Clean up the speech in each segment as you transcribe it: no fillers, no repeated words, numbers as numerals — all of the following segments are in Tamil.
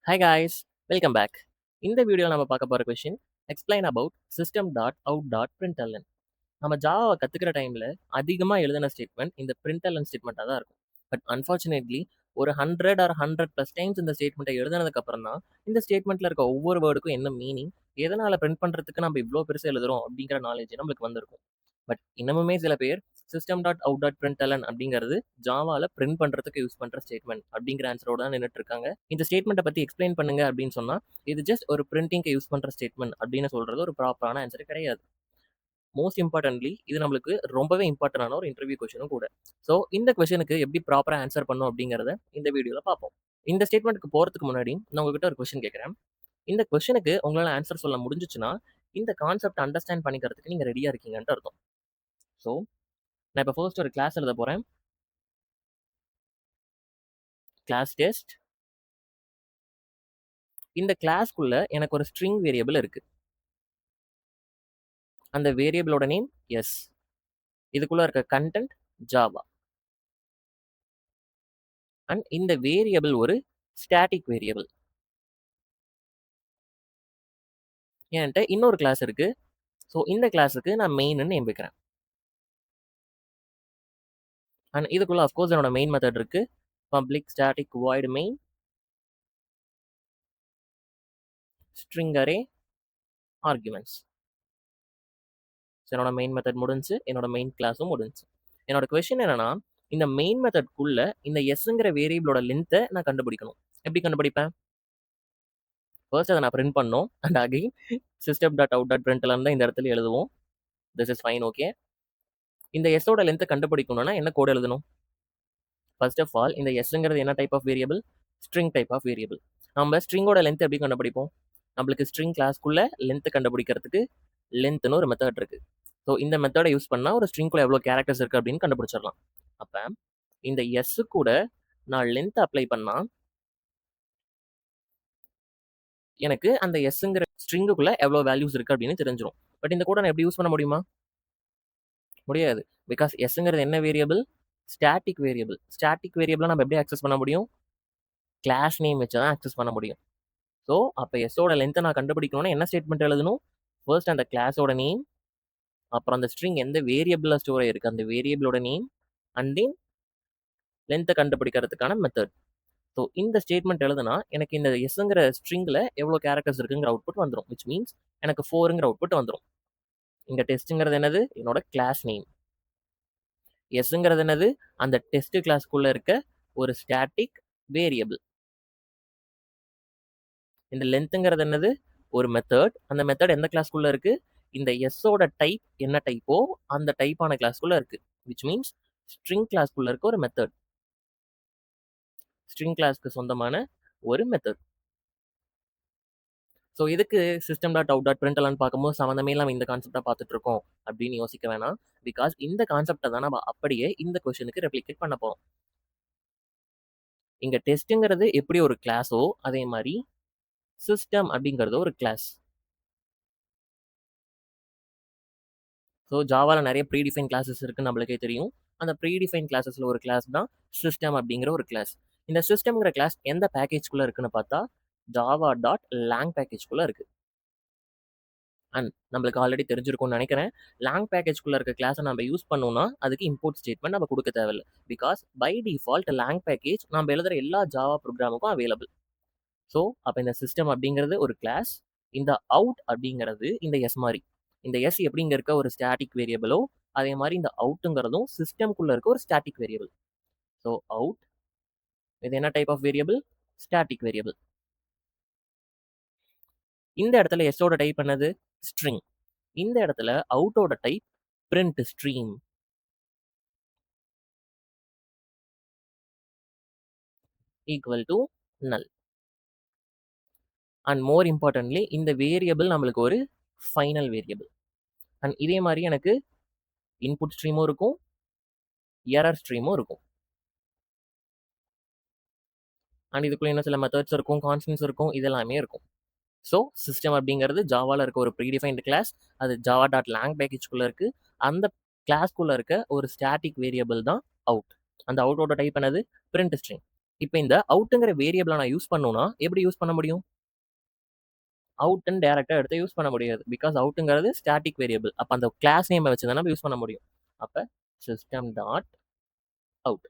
Hi guys, welcome back. இந்த வீடியோவில் நம்ம பார்க்க போகிற question explain about system dot out dot println. நம்ம ஜாவாவை கற்றுக்கிற டைமில் அதிகமாக எழுதின ஸ்டேட்மெண்ட் இந்த பிரிண்டல்என் ஸ்டேட்மெண்ட்டாக தான் இருக்கும். பட் அன்ஃபார்ச்சுனேட்லி ஒரு 100 டைம்ஸ் இந்த ஸ்டேட்மெண்ட்டை எழுதுனதுக்கப்புறம் தான் இந்த ஸ்டேட்மெண்ட்டில் இருக்க ஒவ்வொரு வேர்டுக்கும் என்ன மீனிங், எதனால் பிரிண்ட் பண்ணுறதுக்கு நம்ம இவ்வளோ பெருசாக எழுதுறோம் அப்படிங்கிற நாலேஜ் நம்மளுக்கு வந்திருக்கும். பட் இன்னமுமே சில பேர் சிஸ்டம் டாட் அவுட் டாட் பிரிண்டல்என் அப்படிங்கிறது ஜாவாவில் பிரிண்ட் பண்ணுறதுக்கு யூஸ் பண்ணுற ஸ்டேட்மெண்ட் அப்படிங்கிற ஆன்சரோட தான் நின்றுட்டு இருக்காங்க. இந்த ஸ்டேட்மெண்ட்டை பற்றி எக்ஸ்பிளைன் பண்ணுங்க அப்படின்னு சொன்னால் இது ஜஸ்ட் ஒரு பிரிண்டிங்க்கு யூஸ் பண்ணுற ஸ்டேட்மெண்ட் அப்படின்னு சொல்கிறது ஒரு ப்ராப்பரான ஆன்சர் கிடையாது. மோஸ்ட் இம்பார்ட்டன்ட்லி இது நம்மளுக்கு ரொம்பவே இம்பார்ட்டன்டான ஒரு இன்டர்வியூ கொஷனும் கூட. ஸோ இந்த கொஷனுக்கு எப்படி ப்ராப்பராக ஆன்சர் பண்ணும் அப்படிங்கிறத இந்த வீடியோவில் பார்ப்போம். இந்த ஸ்டேட்மெண்ட்டுக்கு போகிறதுக்கு முன்னாடி நான் உங்ககிட்ட ஒரு கொஷின் கேட்குறேன். இந்த கொஷனுக்கு உங்களால் ஆன்சர் சொல்ல முடிஞ்சிச்சுன்னா இந்த கான்செப்ட் அண்டர்ஸ்டாண்ட் பண்ணிக்கிறதுக்கு நீங்கள் ரெடியாக இருக்கீங்கன்ட்டு அர்த்தம். ஸோ நான் இப்போ ஃபர்ஸ்ட் ஒரு கிளாஸ் எழுத போகிறேன். Class test. இந்த கிளாஸ்க்குள்ள எனக்கு ஒரு ஸ்ட்ரிங் வேரியபிள் இருக்கு. அந்த வேரியபிளோட நேம் எஸ். இதுக்குள்ள இருக்க கண்டென்ட் ஜாவா. அண்ட் இந்த வேரியபிள் ஒரு ஸ்டாட்டிக் வேரியபிள். என்கிட்ட இன்னொரு கிளாஸ் இருக்கு. ஸோ இந்த கிளாஸுக்கு நான் மெயின்னு நேம் வைக்கிறேன். அண்ட் இதுக்குள்ள அஃப்கோர்ஸ் என்னோட மெயின் மெத்தட் இருக்கு. Public static void main string array arguments. என்னோட மெயின் மெத்தட் முடிஞ்சு, என்னோட மெயின் கிளாஸும் முடிஞ்சு. என்னோட கொஸ்டின் என்னன்னா, இந்த மெயின் மெத்தட்குள்ள இந்த எஸ்ங்கிற வேரியபிளோட லென்த்தை நான் கண்டுபிடிக்கணும். எப்படி கண்டுபிடிப்பேன்? ஃபர்ஸ்ட் அதை நான் பிரிண்ட் பண்ணோம். And again system dot out dot println தான் இந்த இடத்துல எழுதுவோம். This is fine, okay. இந்த எஸ்ஸோட லென்த்தை கண்டுபிடிக்கணும்னா என்ன கோட் எழுதணும்? ஃபர்ஸ்ட் ஆஃப் ஆல் இந்த எஸ்ங்கிறது என்ன type of variable? String type of variable. நம்ம ஸ்ட்ரிங்கோட லென்த் எப்படி கண்டுபிடிப்போம்? நம்மளுக்கு ஸ்ட்ரிங் கிளாஸ்க்குள்ள லென்த் கண்டுபிடிக்கிறதுக்கு லென்த்னு ஒரு மெத்தட் இருக்கு. ஸோ இந்த மெத்தடை யூஸ் பண்ணால் ஒரு ஸ்ட்ரிங்குள்ள எவ்வளோ கேரக்டர்ஸ் இருக்குது அப்படின்னு கண்டுபிடிச்சிடலாம். அப்போ இந்த எஸ் கூட நான் லென்த் அப்ளை பண்ணால் எனக்கு அந்த எஸ்ங்கிற ஸ்ட்ரிங்குக்குள்ள எவ்வளோ வேல்யூஸ் இருக்குது அப்படின்னு தெரிஞ்சிடும். பட் இந்த கூட நான் எப்படி யூஸ் பண்ண முடியுமா? முடியாது. பிகாஸ் எஸ்ங்கிறது என்ன வேரியபிள்? Static variable. ஸ்டாட்டிக் வேரியபிளை நம்ம எப்படி ஆக்சஸ் பண்ண முடியும்? கிளாஸ் நேம் வச்சு தான் ஆக்சஸ் பண்ண முடியும். ஸோ அப்போ எஸ்ஸோட லென்த்தை நான் கண்டுபிடிக்கணும்னா என்ன ஸ்டேட்மெண்ட் எழுதணும்? ஃபர்ஸ்ட் அந்த கிளாஸோட நேம், அப்புறம் அந்த ஸ்ட்ரிங் எந்த வேரியபிளில் ஸ்டோர் ஆயிருக்கு அந்த வேரியபிளோட நேம், அண்ட் தென் லென்த்தை கண்டுபிடிக்கிறதுக்கான மெத்தட். ஸோ இந்த ஸ்டேட்மெண்ட் எழுதுனா எனக்கு இந்த எஸ்ங்கிற ஸ்ட்ரிங்கில் எவ்வளோ கேரக்டர்ஸ் இருக்குங்கிற அவுட்புட் வந்துடும். விச் மீன்ஸ் எனக்கு 4ங்கிற அவுட்புட் வந்துடும். இங்கே டெஸ்ட்டுங்கிறது என்னது? என்னோட கிளாஸ் நேம். எஸ்ங்கிறது என்னது? அந்த டெஸ்ட் கிளாஸ்க்குள்ளே இருக்க ஒரு ஸ்டாட்டிக் வேரியபிள். இந்த லென்த்துங்கிறது என்னது? ஒரு மெத்தட். அந்த மெத்தட் எந்த கிளாஸ்க்குள்ளே இருக்குது? இந்த எஸ்ஸோட டைப் என்ன டைப்போ அந்த டைப்பான கிளாஸ்க்குள்ளே இருக்குது. விச் மீன்ஸ் ஸ்ட்ரிங் கிளாஸ்க்குள்ளே இருக்க ஒரு மெத்தட். ஸ்ட்ரிங் கிளாஸ்க்கு சொந்தமான ஒரு மெத்தட். ஸோ இதுக்கு system dot out dot println பார்க்கும்போது சம்மந்தமே இல்லாமல் இந்த கான்செப்டாக பார்த்துட்டு இருக்கோம் அப்படின்னு யோசிக்க வேணாம். பிகாஸ் இந்த கான்செப்டை தான் நம்ம அப்படியே இந்த கொஸ்டினுக்கு ரெப்ளிகேட் பண்ண போகிறோம். இங்கே டெஸ்ட்டுங்கிறது எப்படி ஒரு கிளாஸோ அதே மாதிரி சிஸ்டம் அப்படிங்கிறது ஒரு கிளாஸ். ஸோ ஜாவாவில் நிறைய ப்ரீடிஃபைன் கிளாஸஸ் இருக்குன்னு நம்மளுக்கே தெரியும். அந்த ப்ரீடிஃபைன் கிளாஸஸில் ஒரு கிளாஸ் தான் சிஸ்டம் அப்படிங்கிற ஒரு கிளாஸ். இந்த சிஸ்டம்ங்கிற கிளாஸ் எந்த பேக்கேஜ்குள்ளே இருக்குன்னு பார்த்தா ஜாவா டாட் லேங் பேக்கேஜ்குள்ளே இருக்குது. அண்ட் நம்மளுக்கு ஆல்ரெடி தெரிஞ்சிருக்கும்னு நினைக்கிறேன். லேங் பேக்கேஜ்குள்ளே இருக்க கிளாஸை நம்ம யூஸ் பண்ணோம்னா அதுக்கு இம்போர்ட் ஸ்டேட்மெண்ட் நம்ம கொடுக்க தேவையில்லை. Because by default lang package நம்ம எழுதுகிற எல்லா ஜாவா ப்ரோக்ராமுக்கும் அவைலபிள். ஸோ அப்போ இந்த சிஸ்டம் அப்படிங்கிறது ஒரு கிளாஸ். இந்த அவுட் அப்படிங்கிறது இந்த எஸ் மாதிரி. இந்த எஸ் எப்படி இங்கே இருக்க ஒரு ஸ்டாட்டிக் வேரியபிளோ அதே மாதிரி இந்த அவுட்டுங்கிறதும் சிஸ்டம்குள்ளே இருக்க ஒரு ஸ்டாட்டிக் வேரியபிள். ஸோ அவுட் இது என்ன type of variable? Static variable. இந்த இடத்துல எஸ்ஸோட டைப் என்னது? ஸ்ட்ரிங். இந்த இடத்துல அவுட்டோட type print stream. equal to null. And more importantly இந்த வேரியபிள் நம்மளுக்கு ஒரு ஃபைனல் வேரியபிள். அண்ட் இதே மாதிரி எனக்கு இன்புட் ஸ்ட்ரீமும் இருக்கும், எரர் ஸ்ட்ரீமும் இருக்கும். அண்ட் இதுக்குள்ள இன்னும் சில மெத்தட்ஸ் இருக்கும், கான்ஸ்டன்ட்ஸ் இருக்கும், இதெல்லாமே இருக்கும். ஸோ சிஸ்டம் அப்படிங்கிறது ஜாவாவில் இருக்க ஒரு ப்ரீடிஃபைன்டு கிளாஸ். அது ஜாவா டாட் லேங் பேக்கேஜ்குள்ளே இருக்குது. அந்த கிளாஸ்க்குள்ளே இருக்க ஒரு ஸ்டாட்டிக் வேரியபிள் தான் அவுட். அந்த அவுட்டோட டைப் என்னது? print string. இப்போ இந்த அவுட்டுங்கிற வேரியபிளை நான் யூஸ் பண்ணணும்னா எப்படி யூஸ் பண்ண முடியும்? அவுட்ன்னு டேரக்டா எடுத்து யூஸ் பண்ண முடியாது. பிகாஸ் அவுட்டுங்கிறது ஸ்டாட்டிக் வேரியபிள். அப்போ அந்த கிளாஸ் நேமை வச்சு தான் நம்ம யூஸ் பண்ண முடியும். அப்போ சிஸ்டம் டாட் அவுட்.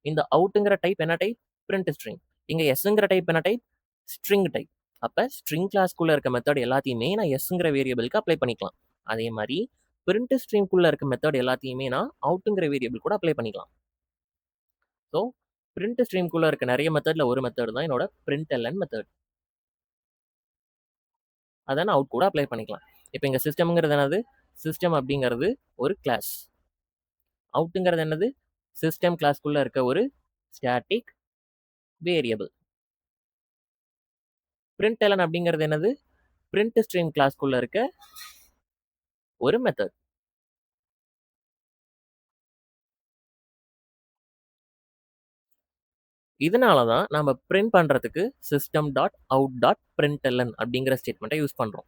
இந்த அவுட்டுங்கிற டைப் என்ன டைப்? Print string. இங்க எஸ்ங்கிற டைப் என்ன டைப்? String type. அப்போ ஸ்ட்ரிங் கிளாஸ்க்குள்ள இருக்க மெத்தட் எல்லாத்தையுமே நான் எஸ்ங்கிற வேரியபிளுக்கு அப்ளை பண்ணிக்கலாம். அதே மாதிரி பிரிண்ட் ஸ்ட்ரிங்குள்ள இருக்க மெத்தட் எல்லாத்தையுமே நான் அவுட்டுங்கிற வேரியபிள் கூட அப்ளை பண்ணிக்கலாம். ஸோ பிரிண்ட் ஸ்ட்ரீம்குள்ள இருக்க நிறைய மெத்தட்ல ஒரு மெத்தட் தான் என்னோட println மெத்தட். அதை நான் அவுட் கூட அப்ளை பண்ணிக்கலாம். இப்போ இங்க சிஸ்டம்ங்கிறது என்னது? சிஸ்டம் அப்படிங்கிறது ஒரு கிளாஸ். அவுட்டுங்கிறது என்னது? சிஸ்டம் கிளாஸ்க்குள்ள இருக்க ஒரு ஸ்டாட்டிக் வேரியபிள். println அப்படிங்கிறது என்னது? பிரிண்ட் ஸ்ட்ரீம் கிளாஸ்க்குள்ள இருக்க ஒரு மெத்தட். இதனால தான் நம்ம பிரிண்ட் பண்றதுக்கு system dot out dot println அப்படிங்கிற ஸ்டேட்மெண்ட்டை யூஸ் பண்றோம்.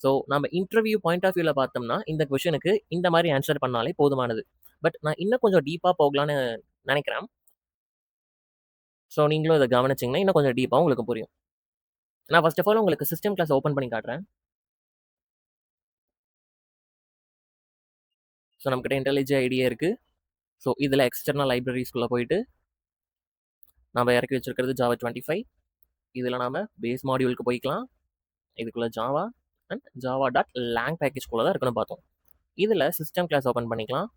ஸோ நம்ம இன்டர்வியூ பாயிண்ட் ஆஃப் வியூவில் பார்த்தோம்னா இந்த கொஷனுக்கு இந்த மாதிரி ஆன்சர் பண்ணாலே போதுமானது. பட் நான் இன்னும் கொஞ்சம் டீப்பாக போகலான்னு நினைக்கிறேன். ஸோ நீங்களும் இதை கவனிச்சிங்கன்னா இன்னும் கொஞ்சம் டீப்பாக உங்களுக்கு புரியும். நான் ஃபர்ஸ்ட் ஆஃப் ஆல் உங்களுக்கு சிஸ்டம் கிளாஸ் ஓப்பன் பண்ணி காட்டுறேன். ஸோ நம்மக்கிட்ட இன்டெலிஜி ஐடியா இருக்குது. ஸோ இதில் எக்ஸ்டர்னல் லைப்ரரிஸ்குள்ளே போயிட்டு நம்ம இறக்கி வச்சிருக்கிறது ஜாவா 25. இதில் நாம் பேஸ் மாடியூலுக்கு போய்க்கலாம். இதுக்குள்ளே Java and Java dot lang பேக்கேஜ்குள்ளே தான் இருக்குன்னு பார்த்தோம். இதில் சிஸ்டம் கிளாஸ் ஓப்பன் பண்ணிக்கலாம்.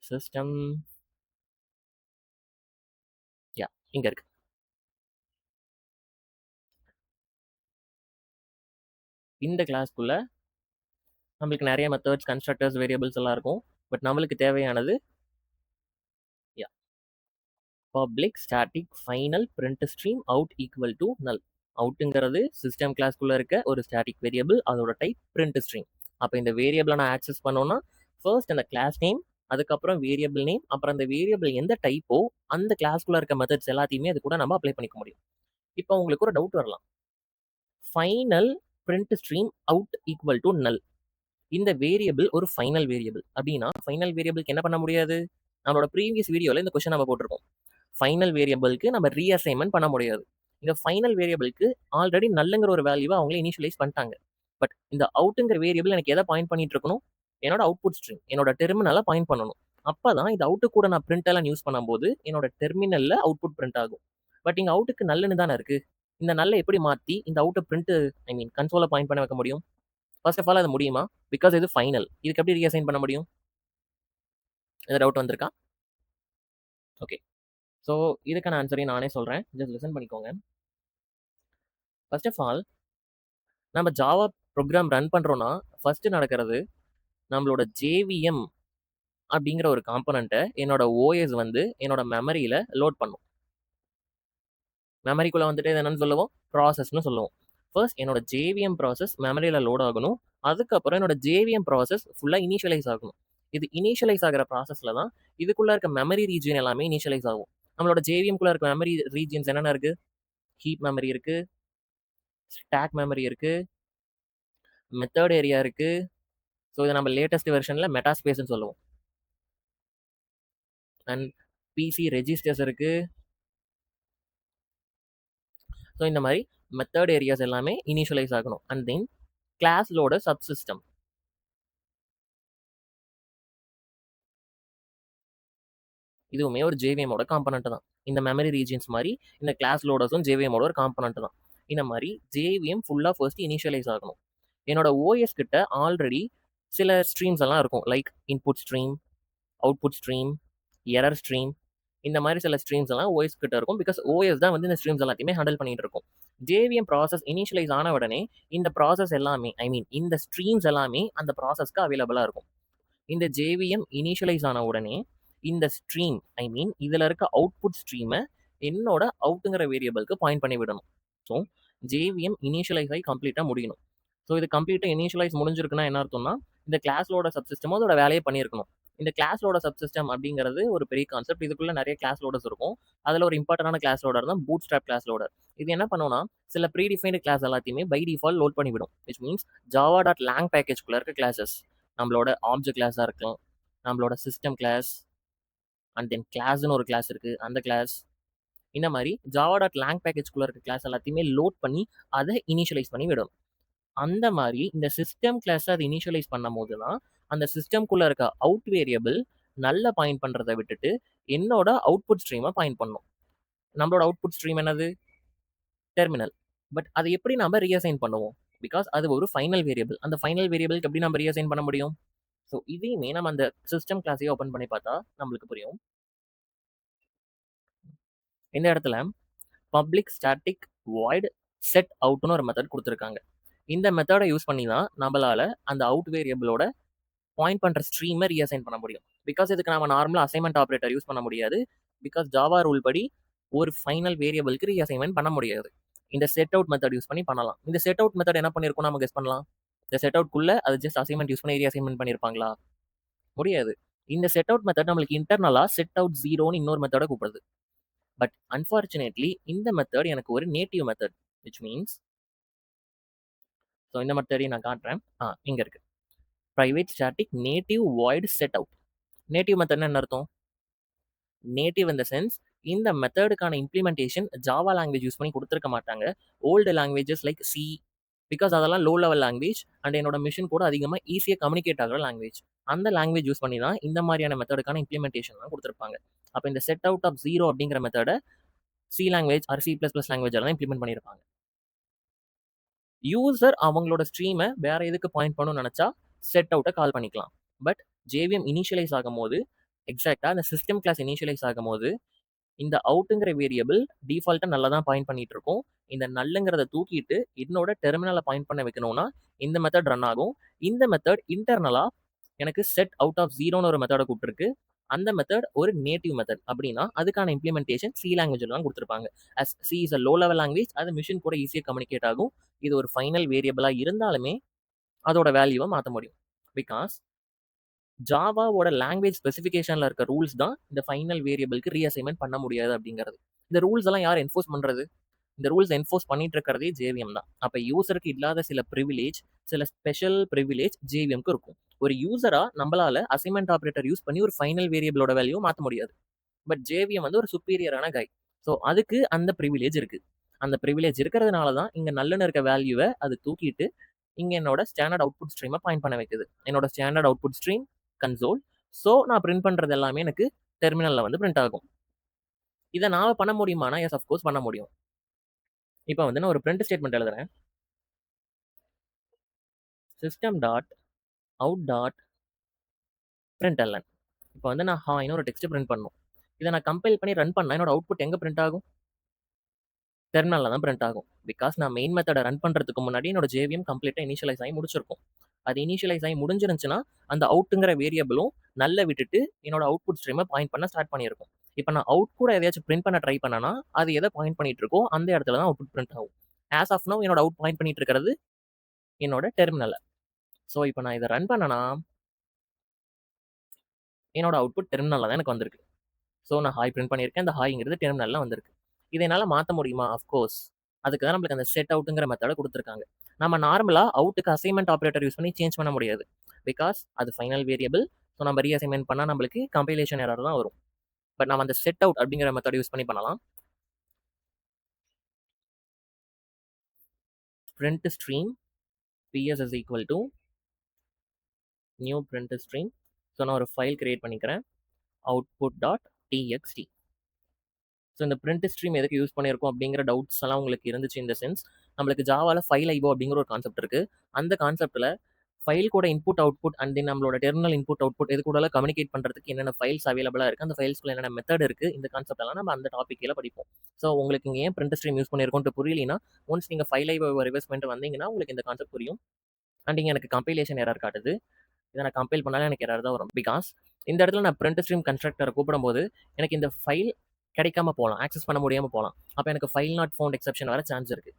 சிஸ்டம் இங்கே இருக்கு. இந்த கிளாஸ்க்குள்ள நம்மளுக்கு நிறைய மெத்தட்ஸ், கன்ஸ்ட்ரக்டர்ஸ், வேரியபிள்ஸ் எல்லாம் இருக்கும். பட் நம்மளுக்கு தேவையானது public static final print stream out equal to null. அவுட்டுங்கிறது சிஸ்டம் கிளாஸ்க்குள்ள இருக்க ஒரு ஸ்டாட்டிக் வேரியபிள், அதோட டைப் பிரிண்ட் ஸ்ட்ரீம். அப்போ இந்த வேரியபிளை நான் ஆக்சஸ் பண்ணோன்னா ஃபர்ஸ்ட் அந்த கிளாஸ் நேம், அதுக்கப்புறம் வேரியபிள் நேம், அப்புறம் அந்த வேரியபிள் எந்த டைப்போ அந்த கிளாஸ்க்குள்ள இருக்க மெத்தட்ஸ் எல்லாத்தையுமே அது கூட நம்ம அப்ளை பண்ணிக்க முடியும். இப்போ உங்களுக்கு ஒரு டவுட் வரலாம். Final print stream out equal to நல். இந்த வேரியபிள் ஒரு ஃபைனல் வேரியபிள் அப்படின்னா ஃபைனல் வேரியபிளுக்கு என்ன பண்ண முடியாது? நம்மளோட ப்ரீவியஸ் வீடியோவில் இந்த கொஸ்டின் நம்ம போட்டிருக்கோம். ஃபைனல் வேரியபிளுக்கு நம்ம ரீஅசைன்மெண்ட் பண்ண முடியாது. இந்த ஃபைனல் வேரியபிளுக்கு ஆல்ரெடி நல்லங்கிற ஒரு வேல்யூவை அவங்களே இனிஷியலைஸ் பண்ணிட்டாங்க. பட் இந்த அவுட்டுங்கிற வேரியபிள் எனக்கு எதை பாயிண்ட் பண்ணிட்டு இருக்கணும்? என்னோட அவுட்புட் ஸ்ட்ரீம், என்னோட டெர்மினலை பாயிண்ட் பண்ணணும். அப்பதான் இந்த அவுட்டு கூட நான் பிரிண்டெல்லாம் யூஸ் பண்ணும்போது என்னோட டெர்மினல்ல அவுட்புட் பிரிண்ட் ஆகும். பட் இங்க அவுட்டுக்கு நல்லுன்னு தானே இருக்கு. இந்த நல்ல எப்படி மாற்றி இந்த அவுட்டை பிரிண்ட் கன்சோலை பாயிண்ட் பண்ண வைக்க முடியும்? ஃபர்ஸ்ட் ஆஃப் ஆல் அது முடியுமா? பிகாஸ் இது ஃபைனல். இதுக்கு எப்படி ரீஅசைன் பண்ண முடியும்? ஏதாவது டவுட் வந்திருக்கா? ஓகே. ஸோ இதுக்கான ஆன்சரையும் நானே சொல்கிறேன். ஜஸ்ட் லிசன் பண்ணிக்கோங்க. ஃபர்ஸ்ட் ஆஃப் ஆல் நம்ம ஜாவா ப்ரோக்ராம் ரன் பண்ணுறோன்னா ஃபஸ்ட்டு நடக்கிறது நம்மளோட ஜேவிஎம் அப்படிங்கிற ஒரு காம்பனண்ட்டை என்னோட ஓஎஸ் வந்து என்னோட மெமரியில் லோட் பண்ணும். மெமரிக்குள்ளே வந்துட்டு என்னென்னு சொல்லுவோம்? ப்ராசஸ்ன்னு சொல்லுவோம். ஃபர்ஸ்ட் என்னோட ஜேவிஎம் ப்ராசஸ் மெமரியில் லோட் ஆகணும். அதுக்கப்புறம் என்னோட ஜேவிஎம் ப்ராசஸ் ஃபுல்லாக இனிஷியலைஸ் ஆகணும். இது இனிஷியலைஸ் ஆகிற ப்ராசஸில் தான் இதுக்குள்ளே இருக்க மெமரி ரீஜியன் எல்லாமே இனிஷியலைஸ் ஆகும். நம்மளோட ஜேவிஎம்குள்ளே இருக்க மெமரி ரீஜியன்ஸ் என்னென்ன இருக்குது? ஹீப் மெமரி இருக்குது, ஸ்டாக் மெமரி இருக்குது, மெத்தட் ஏரியா இருக்குது. ஸோ இது நம்ம லேட்டஸ்ட் வெர்ஷனில் மெட்டாஸ்பேஸ்ன்னு சொல்லுவோம். அண்ட் பிசி ரெஜிஸ்டர்ஸ் இருக்குது. ஸோ இந்த மாதிரி மெத்தட் ஏரியாஸ் எல்லாமே இனிஷியலைஸ் ஆகணும். அண்ட் தென் கிளாஸ்லோட சப்சிஸ்டம், இதுவுமே ஒரு ஜேவிஎமோட காம்பனண்ட் தான். இந்த மெமரி ரீஜியன்ஸ் மாதிரி இந்த கிளாஸ் லோடர்ஸும் ஜேவிஎமோட ஒரு காம்பனண்ட் தான். இந்த மாதிரி ஜேவிஎம் ஃபுல்லாக ஃபர்ஸ்ட் இனிஷியலைஸ் ஆகணும். என்னோட ஓஎஸ் கிட்ட ஆல்ரெடி சில ஸ்ட்ரீம்ஸ் எல்லாம் இருக்கும். Like input stream, output stream, error stream, இந்த மாதிரி சில ஸ்ட்ரீம்ஸ் எல்லாம் ஓஎஸ் கிட்ட இருக்கும். பிகாஸ் ஓஎஸ் தான் வந்து இந்த ஸ்ட்ரீம்ஸ் எல்லாத்தையுமே ஹேண்டில் பண்ணிட்டு இருக்கும். ஜேவிஎம் ப்ராசஸ் இனிஷியலைஸ் ஆன உடனே இந்த ப்ராசஸ் எல்லாமே இந்த ஸ்ட்ரீம்ஸ் எல்லாமே அந்த ப்ராசஸ்க்கு அவைலபிளாக இருக்கும். இந்த ஜேவிஎம் இனிஷியலைஸ் ஆன உடனே இந்த ஸ்ட்ரீம் இதில் இருக்க அவுட்புட் ஸ்ட்ரீமை என்னோட அவுட்டுங்கிற வேரியபிளுக்கு பாயிண்ட் பண்ணி விடணும். ஸோ ஜேவிஎம் இனிஷியலைஸ் ஆகி கம்ப்ளீட்டாக முடியணும். ஸோ இது கம்ப்ளீட்டாக இனிஷியலைஸ் முடிஞ்சிருக்குன்னா என்ன அர்த்தம்னா இந்த கிளாஸ்லோட சப்சிஸ்டமும் அதோட வேலையை பண்ணியிருக்கணும். இந்த கிளாஸ்லோட சப்சிஸ்டம் அப்படிங்கிறது ஒரு பெரிய கான்செப்ட். இதுக்குள்ள நிறைய கிளாஸ் லோடர்ஸ் இருக்கும். அதில் ஒரு இம்பார்ட்டன்டான கிளாஸ் லோடர் தான் பூட் ஸ்ட்ராப் கிளாஸ் லோடர். இது என்ன பண்ணுவோம்னா சில ப்ரீடிஃபைன்டு கிளாஸ் எல்லாத்தையுமே பை டிஃபால்ட் லோட் பண்ணிவிடும். Which means Java dot lang பேக்கேஜ்குள்ள இருக்க கிளாஸஸ், நம்மளோட ஆப்ஜெக்ட் கிளாஸாக இருக்கலாம், நம்மளோட சிஸ்டம் கிளாஸ், அண்ட் தென் கிளாஸ்னு ஒரு கிளாஸ் இருக்குது, அந்த கிளாஸ். இந்த மாதிரி ஜாவா டாட் லேங் பேக்கேஜ்குள்ளே இருக்க கிளாஸ் எல்லாத்தையுமே லோட் பண்ணி அதை இனிஷியலைஸ் பண்ணி விடும். அந்த மாதிரி இந்த சிஸ்டம் கிளாஸை அதை இனிஷியலைஸ் பண்ணும் போது தான் அந்த சிஸ்டம்குள்ளே இருக்க அவுட் வேரியபிள் நல்ல பாயிண்ட் பண்ணுறதை விட்டுட்டு என்னோட அவுட்புட் ஸ்ட்ரீமை பாயிண்ட் பண்ணும். நம்மளோட அவுட்புட் ஸ்ட்ரீம் என்னது? டெர்மினல். பட் அதை எப்படி நம்ம ரீஅசைன் பண்ணுவோம்? பிகாஸ் அது ஒரு ஃபைனல் வேரியபிள். அந்த ஃபைனல் வேரியபிளுக்கு எப்படி நம்ம ரீஅசைன் பண்ண முடியும்? ஸோ இதையுமே நம்ம அந்த சிஸ்டம் கிளாஸையே ஓப்பன் பண்ணி பார்த்தா நம்மளுக்கு புரியும். இந்த இடத்துல பப்ளிக் ஸ்டாட்டிக் வாய்ட் செட் அவுட்னு ஒரு மெத்தட் கொடுத்துருக்காங்க. இந்த மெத்தடை யூஸ் பண்ணி தான் நம்மளால அந்த அவுட் வேரியபிளோட பாயிண்ட் பண்ணுற ஸ்ட்ரீமை ரீஅசைன் பண்ண முடியும். பிகாஸ் இதுக்கு நம்ம நார்மலாக அசைன்மெண்ட் ஆப்ரேட்டர் யூஸ் பண்ண முடியாது. பிகாஸ் ஜாவா ரூல் படி ஒரு ஃபைனல் வேரியபிளுக்கு ரீஅசைன்மெண்ட் பண்ண முடியாது. இந்த செட் அவுட் மெத்தட் யூஸ் பண்ணி பண்ணலாம். இந்த செட் அவுட் மெத்தட் என்ன பண்ணியிருக்கோம் நம்ம கெஸ் பண்ணலாம். இந்த செட் அவுட்குள்ளே அது ஜஸ்ட் அசைன்மெண்ட் யூஸ் பண்ணி ரீஅசைன்மெண்ட் பண்ணியிருப்பாங்களா? முடியாது. இந்த செட் அவுட் மெத்தட் நம்மளுக்கு இன்டர்னலாக செட் அவுட் ஜீரோன்னு இன்னொரு மெத்தடை கூப்பிடுது. பட் அன்ஃபார்ச்சுனேட்லி இந்த மெத்தட் எனக்கு ஒரு native method, which means so இந்த மெத்தடையும் நான் காட்டுறேன். இங்கே இருக்கு private static native void set out. Native மெத்தட்னு என்ன அர்த்தம்? நேட்டிவ் இன் த சென்ஸ் இந்த மெத்தடுக்கான இம்ப்ளிமெண்டேஷன் ஜாவா லாங்குவேஜ் யூஸ் பண்ணி கொடுத்துருக்க மாட்டாங்க. Old languages like C, because அதெல்லாம் லோ லெவல் லாங்குவேஜ் அண்ட் என்னோட மிஷின் கூட அதிகமாக ஈஸியாக கம்யூனிகேட் ஆகிற லாங்குவேஜ். அந்த லாங்குவேஜ் யூஸ் பண்ணி தான் இந்த மாதிரியான மெத்தடுக்கான இம்ப்ளிமெண்டேஷன்லாம் கொடுத்துருப்பாங்க. அப்போ இந்த செட் அவுட் ஆஃப் ஜீரோ அப்படிங்கிற மெத்தடை சி லாங்குவேஜ் ஆர் C++ லாங்குவேஜில் தான் இம்ப்ளிமெண்ட் பண்ணியிருப்பாங்க. யூசர் அவங்களோட ஸ்ட்ரீமை வேற எதுக்கு பாயிண்ட் பண்ணணும்னு நினச்சா செட் அவுட்டை கால் பண்ணிக்கலாம். பட் JVM இனிஷியலைஸ் ஆகும் போது எக்ஸாக்டாக அந்த சிஸ்டம் கிளாஸ் இனிஷியலைஸ் ஆகும் போது இந்த அவுட்டுங்கிற வேரியபிள் டிஃபால்ட்டாக நல்லா தான் பாயிண்ட் பண்ணிட்டு இருக்கும். இந்த நல்லுங்கிறத தூக்கிட்டு என்னோட டெர்மினலை பாயிண்ட் பண்ண வைக்கணும்னா இந்த மெத்தட் ரன் ஆகும். இந்த மெத்தட் இன்டர்னலாக எனக்கு செட் அவுட் ஆஃப் ஜீரோன்னு ஒரு மெத்தடை கூப்பிட்டுருக்கு. அந்த மெத்தட் ஒரு நேட்டிவ் மெத்தட். அப்படின்னா அதுக்கான இம்ப்ளிமெண்டேஷன் சி லாங்குவேஜில் தான் கொடுத்துருப்பாங்க. As C is a low level language, அது மிஷின் கூட ஈஸியாக கம்யூனிகேட் ஆகும். இது ஒரு ஃபைனல் வேரியபிளாக இருந்தாலுமே அதோட வேல்யூவை மாற்ற முடியும். பிகாஸ் ஜாவாவோட லாங்குவேஜ் ஸ்பெசிஃபிகேஷனில் இருக்க ரூல்ஸ் தான் இந்த ஃபைனல் வேரியபிளுக்கு ரீஅசைன்மெண்ட் பண்ண முடியாது அப்படிங்கிறது. இந்த ரூல்ஸ் எல்லாம் யார் என்ஃபோர்ஸ் பண்ணுறது? இந்த ரூல்ஸ் என்ஃபோர்ஸ் பண்ணிட்டு இருக்கிறதே JVM தான். அப்போ யூசருக்கு இல்லாத சில ப்ரிவிலேஜ், சில ஸ்பெஷல் ப்ரிவிலேஜ் JVMக்கு இருக்கும். ஒரு யூசராக நம்மளால அசைன்மெண்ட் ஆப்ரேட்டர் யூஸ் பண்ணி ஒரு ஃபைனல் வேரியபிளோட வேல்யூவை மாற்ற முடியாது. பட் JVM வந்து ஒரு சுப்பீரியரான கை. ஸோ அதுக்கு அந்த ப்ரிவிலேஜ் இருக்குது. அந்த ப்ரிவிலேஜ் இருக்கிறதுனால தான் இங்கே நல்லன்னு இருக்க வேல்யூவை அது தூக்கிட்டு இங்கே என்னோட ஸ்டாண்டர்ட் அவுட்புட் ஸ்ட்ரீமை பாயிண்ட் பண்ண வைக்குது. என்னோட standard output stream console. So நான் பிரிண்ட் பண்ணுறது எல்லாமே எனக்கு டெர்மினலில் வந்து பிரிண்ட் ஆகும். இதை நான் பண்ண முடியுமானா எஸ் அஃப்கோர்ஸ் பண்ண முடியும். இப்போ வந்து நான் ஒரு பிரிண்ட் ஸ்டேட்மெண்ட் எழுதுறேன். System dot out dot println. இப்போ வந்து நான் ஹாய்னு ஒரு டெக்ஸ்ட் பிரிண்ட் பண்ணணும். இதை நான் கம்பைல் பண்ணி ரன் பண்ணால் என்னோட அவுட்புட் எங்கே பிரிண்ட் ஆகும்? டெர்மினலில் தான் பிரிண்ட் ஆகும். பிகாஸ் நான் மெயின் மெத்தடை ரன் பண்ணுறதுக்கு முன்னாடி என்னோட JVM கம்ப்ளீட்டாக இனிஷியலைஸ் ஆகி முடிச்சிருக்கும். அது இனிஷியலைஸ் ஆகி முடிஞ்சிருந்துச்சுன்னா அந்த அவுட்டுங்கிற வேரியபிளும் நல்ல விட்டுட்டு என்னோட அவுட்புட் ஸ்ட்ரீமை பாயிண்ட் பண்ண ஸ்டார்ட் பண்ணியிருக்கும். இப்போ நான் அவுட் கூட எதையாச்சும் பிரிண்ட் பண்ண ட்ரை பண்ணனா அது எதை பாயிண்ட் பண்ணிட்டு இருக்கோ அந்த இடத்துல தான் அவுட்புட் பிரிண்ட் ஆகும். ஆஸ் ஆஃப் நவ் என்னோட அவுட் பாயிண்ட் பண்ணிட்டு இருக்கிறது என்னோட டெர்மினலை. ஸோ இப்போ நான் இதை ரன் பண்ணனா என்னோட அவுட்புட் டெர்மினலில் தான் எனக்கு வந்திருக்கு. ஸோ நான் ஹாய் பிரிண்ட் பண்ணியிருக்கேன். அந்த ஹாய்ங்கிறது டெர்மினலில் வந்திருக்கு. இதை என்னால் மாற்ற முடியுமா? அஃப்கோர்ஸ். அதுக்கு தான் நம்மளுக்கு அந்த செட் அவுட்டுங்கிற மெத்தடை கொடுத்துருக்காங்க. நம்ம நார்மலாக அவுட்டுக்கு அசைன்மெண்ட் ஆப்ரேட்டர் யூஸ் பண்ணி சேஞ்ச் பண்ண முடியாது. பிகாஸ் அது ஃபைனல் வேரியபிள். ஸோ நம்ம ரீஅசைன்மெண்ட் பண்ணால் நம்மளுக்கு கம்பைலேஷன் எரர் தான் வரும். பட் நம்ம அந்த செட் அவுட் அப்படிங்கிற மெத்தட் யூஸ் பண்ணி பண்ணலாம். print stream ps is equal to new print stream. So நான் ஒரு ஃபைல் கிரியேட் பண்ணிக்கிறேன், output.txt. ஸோ இந்த பிரிண்ட் ஸ்ட்ரீம் எதுக்கு யூஸ் பண்ணியிருக்கோம் அப்படிங்கிற டவுட்ஸ் எல்லாம் உங்களுக்கு இருந்துச்சு. இந்த சென்ஸ் நம்மளுக்கு ஜாவாவில் ஃபைல் ஐஓ அப்படிங்கிற ஒரு கான்செப்ட் இருக்குது. அந்த கான்செப்ட்டில் ஃபைல் கூட இன்புட் அவுட்புட் அண்ட் தென் நம்மளோட டெர்மினல் இன்புட் அவுட்புட் இது கூட கம்யூனிகேட் பண்ணுறதுக்கு என்னென்ன ஃபைல்ஸ் அவைலபிளாக இருக்குது, அந்த ஃபைல்ஸ்க்குள்ள என்னென்ன மெத்தட் இருக்குது, இந்த கான்செப்ட் எல்லாம் நம்ம அந்த டாப்பிக்கில் படிப்போம். ஸோ உங்களுக்கு இங்கே ஏன் பிரிண்ட் ஸ்ட்ரீம் யூஸ் பண்ணியிருக்கோன்ட்டு புரியலைன்னா ஒன்ஸ் நீங்கள் ஃபைல் ஐஓ ரிவர்ஸ் பண்ணிட்டு வந்தீங்கன்னா உங்களுக்கு இந்த கான்செப்ட் புரியும். அண்ட் இங்கே எனக்கு கம்பைலேஷன் எரர் காட்டுது. இதை நான் கம்பைல் பண்ணாலும் எனக்கு எரர் தான் வரும். பிகாஸ் இந்த இடத்துல நான் பிரிண்ட் ஸ்ட்ரீம் கன்ஸ்ட்ரக்டரை கூப்பிடும்போது எனக்கு இந்த ஃபைல் கிடைக்காம போகலாம், ஆக்சஸ் பண்ண முடியாமல் போகலாம். அப்போ எனக்கு ஃபைல் நாட் ஃபவுண்ட் எக்ஸப்ஷன் வர சான்ஸ் இருக்குது.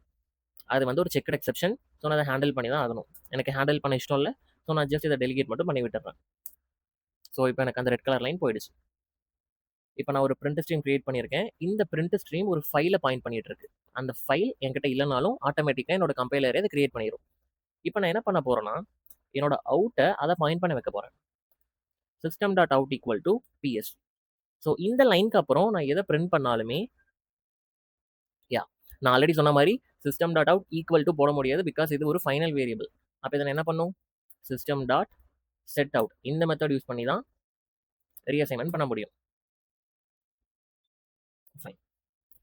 அது வந்து ஒரு செக்ட் எக்ஸப்ஷன். ஸோ நான் அதை ஹேண்டில் பண்ணி தான் ஆகணும். எனக்கு ஹேண்டில் பண்ண இஷ்டம் இல்லை. ஸோ நான் ஜஸ்ட் இதை டெலிகேட் மட்டும் பண்ணி விட்டுறேன். ஸோ இப்போ எனக்கு அந்த ரெட் கலர் லைன் போயிடுச்சு. இப்போ நான் ஒரு பிரிண்ட் ஸ்ட்ரீம் கிரியேட் பண்ணியிருக்கேன். இந்த பிரிண்ட் ஸ்ட்ரீம் ஒரு ஃபைலை பாயிண்ட் பண்ணிட்டு இருக்கு. அந்த ஃபைல் என்கிட்ட இல்லைனாலும் ஆட்டோமேட்டிக்காக என்னோட கம்பைலரே அதை கிரியேட் பண்ணிடும். இப்போ நான் என்ன பண்ண போகிறேன்னா என்னோட அவுட்டை அதை பாயிண்ட் பண்ண வைக்க போகிறேன். system.out equal to ps. So இந்த லைனுக்கு அப்புறம் நான் எதை பிரிண்ட் பண்ணாலுமே நான் ஆல்ரெடி சொன்ன மாதிரி system dot out equal to போட முடியாது பிகாஸ் இது ஒரு ஃபைனல் வேரியபிள். அப்போ இதை என்ன பண்ணும், சிஸ்டம் டாட் செட் அவுட் இந்த மெத்தட் யூஸ் பண்ணி தான் ரீஅசைன்மெண்ட் பண்ண முடியும். ஃபைன்,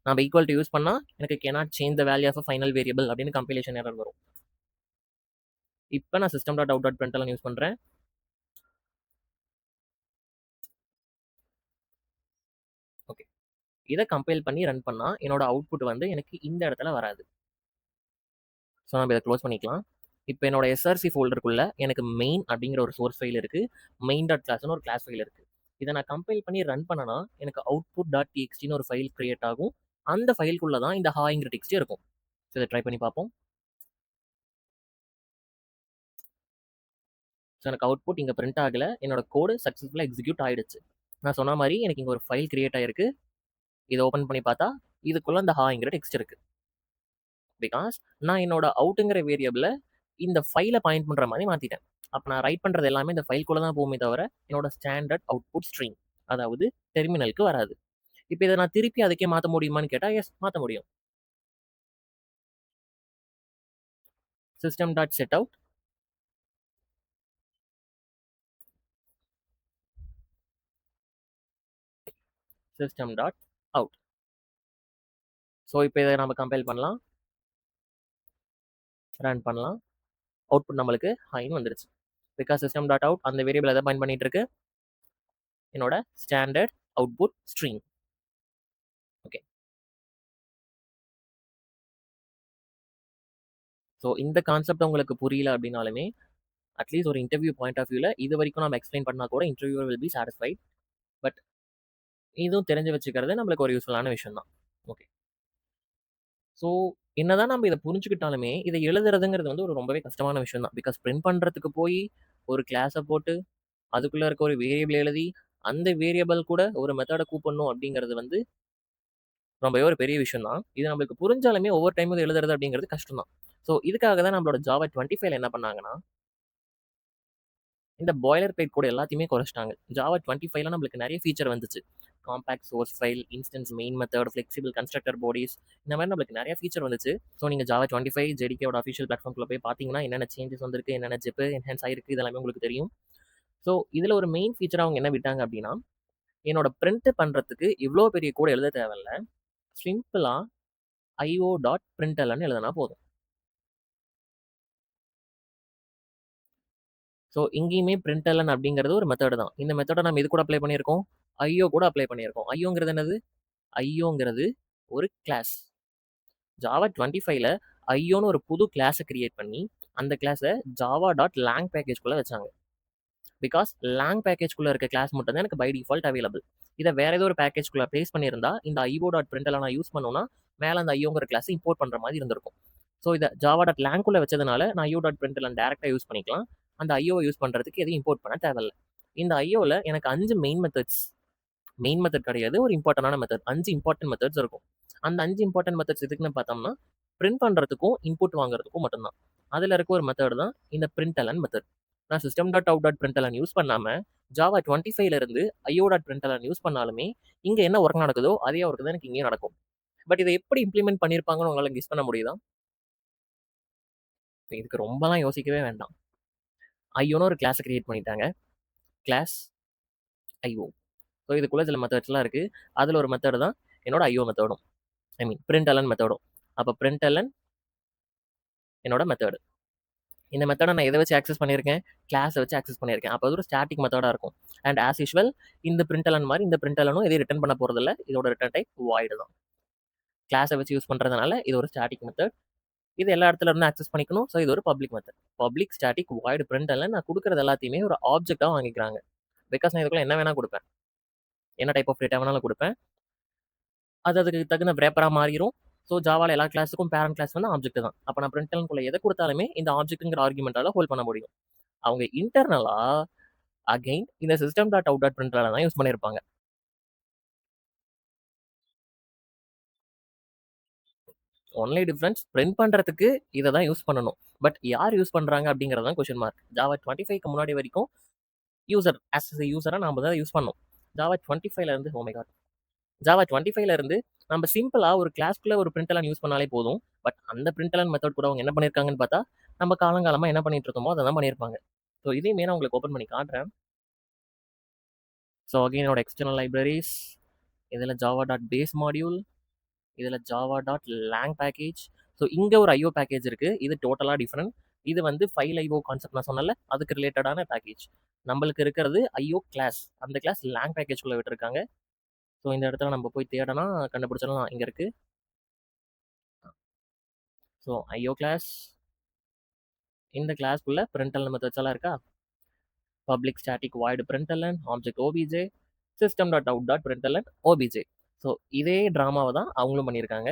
நம்ம ஈக்குவல் டு யூஸ் பண்ணால் எனக்கு cannot change the value of a final variable அப்படின்னு கம்பைலேஷன் எரர் வரும். இப்போ நான் system dot out dot println use பண்ணுறேன். ஓகே, இதை கம்பைல் பண்ணி ரன் பண்ணால் என்னோட அவுட்புட் வந்து எனக்கு இந்த இடத்துல வராது. ஸோ நம்ம இதை க்ளோஸ் பண்ணிக்கலாம். இப்போ என்னோட எஸ்ஆர்சி ஃபோல்டருக்குள்ள எனக்கு மெயின் அப்படிங்கிற ஒரு சோர்ஸ் ஃபைல் இருக்குது, மெயின் டாட் கிளாஸ்னு ஒரு கிளாஸ் ஃபைல் இருக்குது. இதை நான் கம்பைல் பண்ணி ரன் பண்ணனா எனக்கு அவுட்புட் டாட் டிஎக்ஸ்டின்னு ஒரு ஃபைல் கிரியேட் ஆகும். அந்த ஃபைலுக்குள்ள தான் இந்த ஹாய்ங்கிற டெக்ஸ்ட் இருக்கும். ஸோ இதை ட்ரை பண்ணி பார்ப்போம். ஸோ எனக்கு அவுட்புட் இங்கே பிரிண்ட் ஆகலை, என்னோட கோடு சக்ஸஸ்ஃபுல்லாக எக்ஸிக்யூட் ஆகிடுச்சு. நான் சொன்ன மாதிரி எனக்கு இங்கே ஒரு ஃபைல் கிரியேட் ஆகிருக்கு. இதை ஓப்பன் பண்ணி பார்த்தா இதுக்குள்ளே அந்த ஹாய்ங்கிற டெக்ஸ்ட் இருக்குது. பிகாஸ் நான் என்னோட அவுட்டுங்கிற வேரியபிளை இந்த ஃபைலை பாயிண்ட் பண்ணுற மாதிரி மாற்றிட்டேன். அப்போ நான் ரைட் பண்ணுறது எல்லாமே இந்த ஃபைல்குள்ளே தான் போகுமே தவிர என்னோட ஸ்டாண்டர்ட் அவுட்புட் ஸ்ட்ரீம், அதாவது டெர்மினலுக்கு வராது. இப்போ இதை நான் திருப்பி அதுக்கே மாற்ற முடியுமான்னு கேட்டால் எஸ், மாற்ற முடியும். System dot set out system dot out. So இப்போ இதை நம்ம கம்பைல் பண்ணலாம், ரன் பண்ணலாம். அவுட்புட் நம்மளுக்கு ஹைன்னு வந்துருச்சு. பிகாஸ் சிஸ்டம் டாட் அவுட் அந்த வேரியபிள் எதை பாயிண்ட் பண்ணிட்டு இருக்கு, என்னோட standard output stream. Okay, so இந்த கான்செப்ட் உங்களுக்கு புரியல அப்படின்னாலுமே அட்லீஸ்ட் ஒரு இன்டர்வியூ பாயிண்ட் ஆஃப் வியூவில் இது வரைக்கும் நம்ம எக்ஸ்பிளைன் பண்ணால் கூட interview will be satisfied. But இதுவும் தெரிஞ்சு வச்சுக்கிறது நம்மளுக்கு ஒரு யூஸ்ஃபுல்லான விஷயம் தான். ஓகே, ஸோ என்னதான் நம்ம இதை புரிஞ்சுக்கிட்டாலுமே இதை எழுதுறதுங்கிறது வந்து ஒரு ரொம்பவே கஷ்டமான விஷயம் தான். பிகாஸ் பிரிண்ட் பண்ணுறதுக்கு போய் ஒரு கிளாஸை போட்டு அதுக்குள்ளே இருக்க ஒரு வேரியபிள் எழுதி அந்த வேரியபிள் கூட ஒரு மெத்தடை கூப்பிடணும் அப்படிங்கிறது வந்து ரொம்பவே ஒரு பெரிய விஷயம் தான். இது நம்மளுக்கு புரிஞ்சாலுமே ஒவ்வொரு டைமும் இது எழுதுறது அப்படிங்கிறது கஷ்டம் தான். ஸோ இதுக்காக தான் நம்மளோட ஜாவா 25 என்ன பண்ணாங்கன்னா இந்த பாய்லர் பிளேட் கூட எல்லாத்தையுமே குறைச்சிட்டாங்க. ஜாவா 25ல நம்மளுக்கு நிறைய ஃபீச்சர் வந்துச்சு. Compact source file, instance main method, flexible constructor bodies, இந்த மாதிரி நம்மளுக்கு நிறைய ஃபீச்சர் வந்துச்சு. ஸோ நீங்கள் ஜாவா 25 ஜேடிகேவோட அஃபிஷியல் பிளாட்ஃபார்ம்ல போய் பார்த்தீங்கன்னா என்னென்ன சேஞ்சஸ் வந்திருக்கு, என்னென்ன ஜிப் என்ஹான்ஸ் ஆயிருக்கு, இதெல்லாமே உங்களுக்கு தெரியும். ஸோ இதில் ஒரு மெயின் ஃபீச்சர் அவங்க என்ன விட்டாங்க அப்படின்னா, என்னோட பிரிண்ட் பண்ணுறதுக்கு இவ்வளோ பெரிய கோட் எழுத தேவையில்ல, சிம்பிளாக io.println எழுதுனா போதும். ஸோ இங்கேயுமே println அப்படிங்கிறது ஒரு மெத்தட் தான். இந்த மெத்தடை நம்ம இது கூட அப்ளை பண்ணியிருக்கோம், ஐயோ கூட அப்ளை பண்ணியிருக்கோம். ஐயோங்கிறது என்னது, ஐயோங்கிறது ஒரு கிளாஸ். ஜாவா 25ல ஐயோன்னு ஒரு புது கிளாஸை கிரியேட் பண்ணி அந்த கிளாஸை java.lang பேக்கேஜ்குள்ளே வச்சாங்க. பிகாஸ் லேங் பேக்கேஜ்குள்ளே இருக்க கிளாஸ் மட்டும் தான் எனக்கு பை டிஃபால்ட் அவைலபிள். இதை வேற ஏதோ ஒரு பேக்கேஜ்குள்ளே ப்ளேஸ் பண்ணியிருந்தா இந்த io.println நான் யூஸ் பண்ணோன்னா மேலே அந்த ஐயோங்கிற கிளாஸ் இம்போர்ட் பண்ணுற மாதிரி இருந்திருக்கும். ஸோ இதை java.lang வச்சதுனால நான் io.println டேரெக்டாக யூஸ் பண்ணிக்கலாம். அந்த ஐயோவை யூஸ் பண்ணுறதுக்கு எதையும் இம்போர்ட் பண்ண தேவையில்லை. இந்த ஐயோவில் எனக்கு 5 மெயின் மெத்தட்ஸ், மெயின் மெத்தட் கிடையாது, ஒரு இம்பார்ட்டன்டான மெத்தட், 5 இம்பார்ட்டன்ட் மெத்தட்ஸ் இருக்கும். அந்த 5 இம்பார்ட்டன்ட் மெத்தட்ஸ் எதுக்குன்னு பார்த்தோம்னா பிரிண்ட் பண்ணுறதுக்கும் இன்புட் வாங்குறதுக்கும் மட்டும்தான். அதில் இருக்க ஒரு மெத்தட் தான் இந்த println மெத்தட். நான் system dot out dot println use பண்ணாமல் ஜாவா 25ல இருந்து io.println யூஸ் பண்ணாலுமே இங்கே என்ன ஒர்க் நடக்குதோ அதே ஒர்க் தான் எனக்கு இங்கேயும் நடக்கும். பட் இதை எப்படி இம்ப்ளிமெண்ட் பண்ணியிருப்பாங்கன்னு உங்களால் கெஸ் பண்ண முடியுதா? இதுக்கு ரொம்பலாம் யோசிக்கவே வேண்டாம். ஐயோன்னு ஒரு கிளாஸை கிரியேட் பண்ணிட்டாங்க, கிளாஸ் ஐஓ. ஸோ இதுக்குள்ளே சில மெத்தட்ஸ்லாம் இருக்குது. அதில் ஒரு மெத்தட் தான் என்னோட ஐஓ மெத்தடும், ஐ மீன் println மெத்தடும். அப்போ println என்னோட மெத்தடு. இந்த மெத்தடை நான் எதை வச்சு ஆக்சஸ் பண்ணியிருக்கேன், கிளாஸை வச்சு ஆக்சஸ் பண்ணியிருக்கேன். அப்போ அது ஒரு ஸ்டாட்டிக் மெத்தடாக இருக்கும். அண்ட் ஆஸ் யூஷுவல் இந்த println மாதிரி இந்த printlnனும் எதையும் ரிட்டர்ன் பண்ண போகிறதில்ல. இதோட ரிட்டர்ன் டைப் வாய்டு தான். கிளாஸை வச்சு யூஸ் பண்ணுறதுனால இது ஒரு ஸ்டாட்டிக் மெத்தட். இது எல்லா இடத்துல இருந்து ஆக்சஸ் பண்ணிக்கணும். ஸோ இது ஒரு public method. Public static void println நான் கொடுக்குறது எல்லாத்தையுமே ஒரு ஆப்ஜெக்டாக வாங்கிக்கிறாங்க. பிகாஸ் நான் இதுக்குள்ள என்ன வேணால் கொடுப்பேன், என்ன டைப் ஆஃப் டேட்டா வேணாலும் கொடுப்பேன், அது அதுக்கு தகுந்த ரேப்பராக மாறிடும். ஸோ ஜாவாவில் எல்லா கிளாஸுக்கும் பேரண்ட் கிளாஸ் வந்து ஆப்ஜெக்ட் தான். அப்போ நான் printlnக்குள்ள எதை கொடுத்தாலுமே இந்த ஆப்ஜெக்ட்டுங்கிற ஆர்குமெண்ட்டால் ஹோல்ட் பண்ண முடியும். அவங்க இன்டர்னலாக அகைன் இந்த system dot out dot println தான் யூஸ் பண்ணியிருப்பாங்க. ஒன்லி டிஃப்ரென்ஸ் பிரிண்ட் பண்ணுறதுக்கு இதை தான் யூஸ் பண்ணணும். பட் யார் யூஸ் பண்ணுறாங்க அப்படிங்கிறது தான் கொஸ்டின் மார்க். ஜாவா 25க்கு முன்னாடி வரைக்கும் யூசர் ஆஸ் எ யூஸராக நாம் தான் யூஸ் பண்ணோம். ஜாவா 25ல இருந்து ஓ மை காட் ஜாவா 25ல இருந்து நம்ம சிம்பிளா ஒரு கிளாஸ்க்குள்ள ஒரு பிரிண்டலன் யூஸ் பண்ணாலே போதும். பட் அந்த பிரிண்டலன் மெத்தட் கூட அவங்க என்ன பண்ணியிருக்காங்கன்னு பார்த்தா, நம்ம காலங்காலமா என்ன பண்ணிட்டு இருக்கோமோ அதை தான் பண்ணியிருப்பாங்க. ஸோ இதையுமே நான் உங்களுக்கு ஓப்பன் பண்ணி காட்டுறேன். ஸோ அகைன் என்னோட எக்ஸ்டர்னல் லைப்ரரிஸ், இதில் ஜாவா டாட் பேஸ் மாடியூல், இதில் Java dot lang package. So இங்கே ஒரு ஐஓ பேக்கேஜ் இருக்குது. இது டோட்டலாக டிஃப்ரெண்ட். இது வந்து ஃபைல் ஐஓ கான்செப்ட் நான் சொன்னல, அதுக்கு ரிலேட்டடான பேக்கேஜ். நம்மளுக்கு இருக்கிறது ஐஓ கிளாஸ். அந்த கிளாஸ் லேங் பேக்கேஜ்குள்ளே விட்டுருக்காங்க. ஸோ இந்த இடத்துல நம்ம போய் தேடனா கண்டுபிடிச்சிடலாம். இங்கே இருக்குது. ஸோ ஐஓ கிளாஸ், இந்த கிளாஸ்க்குள்ள பிரிண்டல் மெத்தட்ஸ் எல்லாம் இருக்கா? Public static void பிரிண்டலன், object OBJ, system dot out dot பிரிண்டலன் OBJ. So இதே ட்ராமாவை தான் அவங்களும் பண்ணியிருக்காங்க.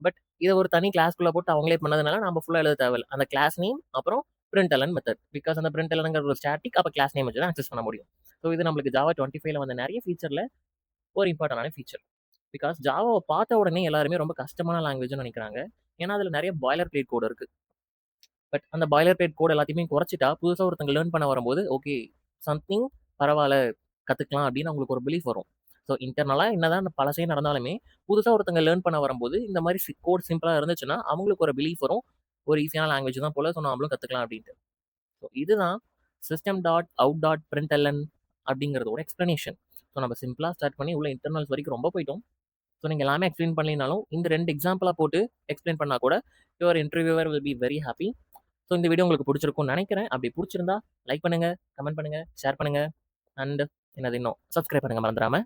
பட் இதை ஒரு தனி கிளாஸ்க்குள்ளே போட்டு அவங்களே பண்ணதுனால நம்ம ஃபுல்லாக எழுத தேவையில்லை. அந்த கிளாஸ் நேம் அப்புறம் பிரிண்டலன் மெத்தட். பிகாஸ் அந்த பிரிண்டலனுங்கிற ஒரு ஸ்டாட்டிக், அப்போ கிளாஸ் நேம் வச்சு தான் அக்சஸ் பண்ண முடியும். ஸோ இது நம்மளுக்கு ஜாவா 25ல வந்த நிறைய ஃபீச்சரில் ஒரு இம்பார்ட்டன்டான ஃபீச்சர். பிகாஸ் ஜாவாவை பார்த்த உடனே எல்லாருமே ரொம்ப கஷ்டமான லாங்குவேஜ்னு நினைக்கிறாங்க. ஏன்னா அதில் நிறைய பாய்லர் பிளேட் கோடு இருக்குது. பட் அந்த பாய்லர் பிளேட் கோட் எல்லாத்தையுமே குறைச்சிட்டா புதுசாக ஒருத்தங்க லேர்ன் பண்ண வரும்போது ஓகே சம்திங் பரவாயில்ல கற்றுக்கலாம் அப்படின்னு அவங்களுக்கு ஒரு பிலீஃப் வரும். ஸோ இன்டர்னலாக என்னதான் பழசே நடந்தாலுமே புதுசாக ஒருத்தங்க லேர்ன் பண்ண வரும்போது இந்த மாதிரி கோட் சிம்பிளாக இருந்துச்சுன்னா அவங்களுக்கு ஒரு பிலீஃப் வரும். ஒரு ஈஸியான லாங்குவேஜ் தான் போல, ஸோ நம்மளும் கற்றுக்கலாம் அப்படின்ட்டு. ஸோ இதுதான் system dot out dot println அப்படிங்கிறதோட எக்ஸ்ப்ளனேஷன். ஸோ நம்ம சிம்பிளாக ஸ்டார்ட் பண்ணி உள்ள இன்டர்னல்ஸ் வரைக்கும் ரொம்ப போயிட்டோம். ஸோ நீங்கள் எல்லாமே எக்ஸ்பிளைன் பண்ணலினாலும் இந்த 2 எக்ஸாம்பிளாக போட்டு எக்ஸ்பிளைன் பண்ணால் கூட your interviewer will be very happy. So இந்த வீடியோ உங்களுக்கு பிடிச்சிருக்கும்னு நினைக்கிறேன். அப்படி பிடிச்சிருந்தா லைக் பண்ணுங்கள், கமெண்ட் பண்ணுங்கள், ஷேர் பண்ணுங்கள். அண்ட் என்னது இன்னும் சப்ஸ்கிரைப் பண்ணுங்கள் மறந்துடாமல்.